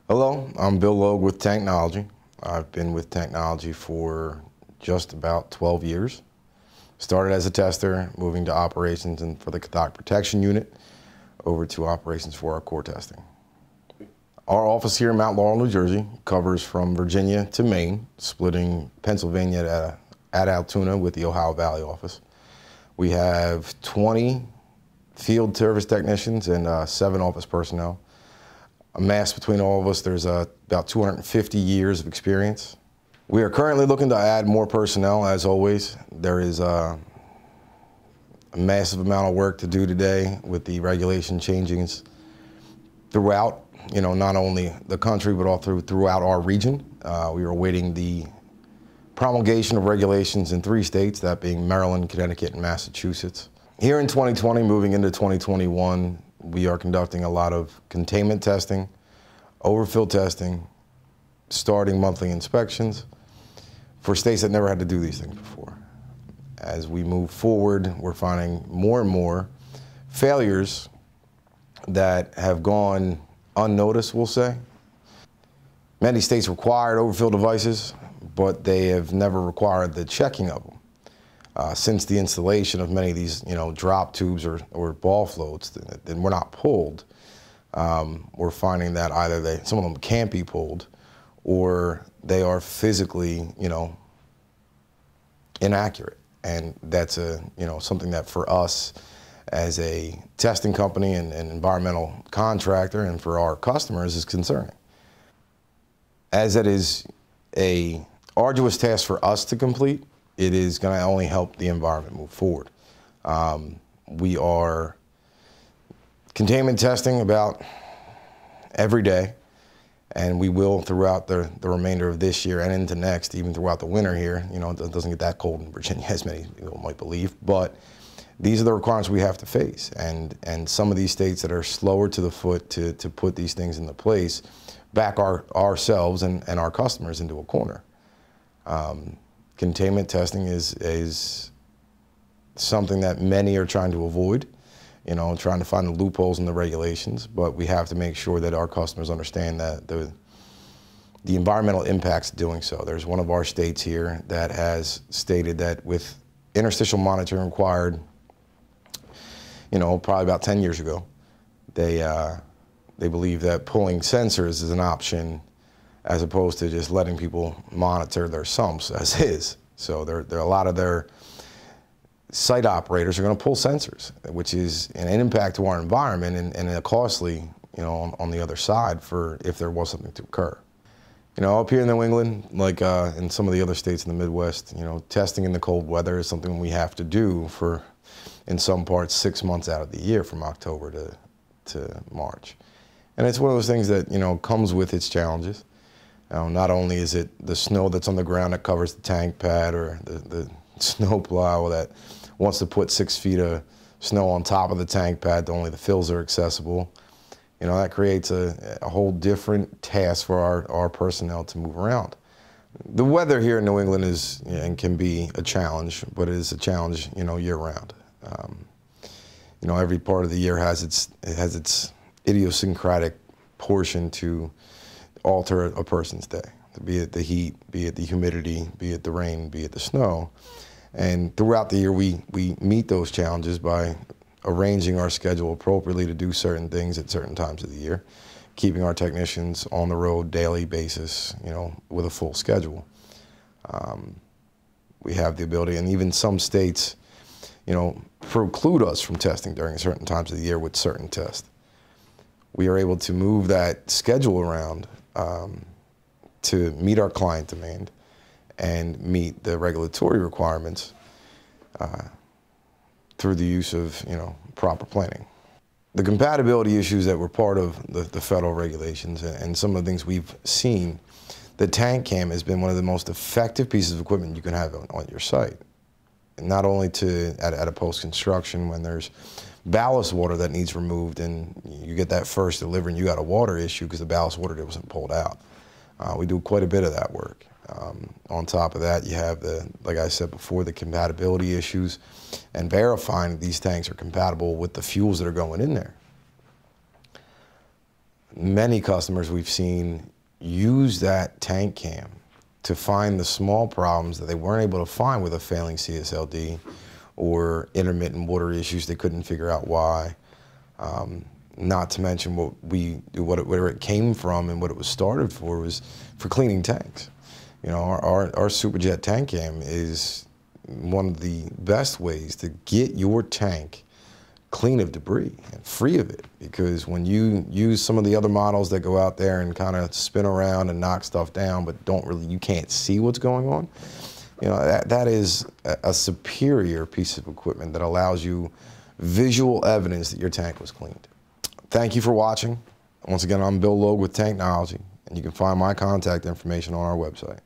Hello, I'm Bill Logue with Tanknology. I've been with Tanknology for just about 12 years. Started as a tester, moving to operations and for the cathodic protection unit, over to operations for our core testing. Our office here in Mount Laurel, New Jersey, covers from Virginia to Maine, splitting Pennsylvania at Altoona with the Ohio Valley office. We have 20 field service technicians and 7 office personnel. Amassed between all of us, there's about 250 years of experience. We are currently looking to add more personnel, as always. There is a massive amount of work to do today with the regulation changes throughout, not only the country, but all throughout our region. We are awaiting the promulgation of regulations in 3 states, that being Maryland, Connecticut, and Massachusetts. Here in 2020, moving into 2021, we are conducting a lot of containment testing, overfill testing, starting monthly inspections for states that never had to do these things before. As we move forward, we're finding more and more failures that have gone unnoticed, we'll say. Many states required overfill devices, but they have never required the checking of them. Since the installation of many of these, drop tubes or ball floats, then we're not pulled. We're finding that either some of them can't be pulled, or they are physically, inaccurate. And that's something that for us as a testing company and environmental contractor and for our customers is concerning. As that is a arduous task for us to complete, it is going to only help the environment move forward. We are containment testing about every day, and we will throughout the remainder of this year and into next, even throughout the winter here. It doesn't get that cold in Virginia, as many people might believe, but these are the requirements we have to face. And some of these states that are slower to the foot to put these things into place back ourselves and our customers into a corner. Containment testing is something that many are trying to avoid, trying to find the loopholes in the regulations, but we have to make sure that our customers understand that the environmental impacts of doing so. There's one of our states here that has stated that with interstitial monitoring required, probably about 10 years ago, they believe that pulling sensors is an option as opposed to just letting people monitor their sumps as is. So a lot of their site operators are going to pull sensors, which is an impact to our environment and a costly, on the other side for if there was something to occur. Up here in New England, like in some of the other states in the Midwest, testing in the cold weather is something we have to do for, in some parts, 6 months out of the year, from October to March. And it's one of those things that, comes with its challenges. Not only is it the snow that's on the ground that covers the tank pad, or the snow plow that wants to put 6 feet of snow on top of the tank pad, only the fills are accessible. That creates a whole different task for our personnel to move around. The weather here in New England is and can be a challenge, but it is a challenge, year round. Every part of the year has its idiosyncratic portion to alter a person's day, be it the heat, be it the humidity, be it the rain, be it the snow. And throughout the year, we meet those challenges by arranging our schedule appropriately to do certain things at certain times of the year, keeping our technicians on the road daily basis, with a full schedule. We have the ability, and even some states, preclude us from testing during certain times of the year with certain tests. We are able to move that schedule around to meet our client demand and meet the regulatory requirements through the use of, proper planning. The compatibility issues that were part of the federal regulations and some of the things we've seen, the tank cam has been one of the most effective pieces of equipment you can have on your site. And not only at a post-construction when there's ballast water that needs removed and you get that first delivery and you got a water issue because the ballast water wasn't pulled out. We do quite a bit of that work. On top of that, you have like I said before, the compatibility issues and verifying that these tanks are compatible with the fuels that are going in there. many customers we've seen use that tank cam to find the small problems that they weren't able to find with a failing CSLD or intermittent water issues they couldn't figure out why. Not to mention where it came from and what it was started for was for cleaning tanks. You know, our Superjet tank cam is one of the best ways to get your tank clean of debris and free of it, because when you use some of the other models that go out there and kind of spin around and knock stuff down but you can't see what's going on, you know, that is a superior piece of equipment that allows you visual evidence that your tank was cleaned. Thank you for watching. Once again, I'm Bill Logue with Tanknology, and you can find my contact information on our website.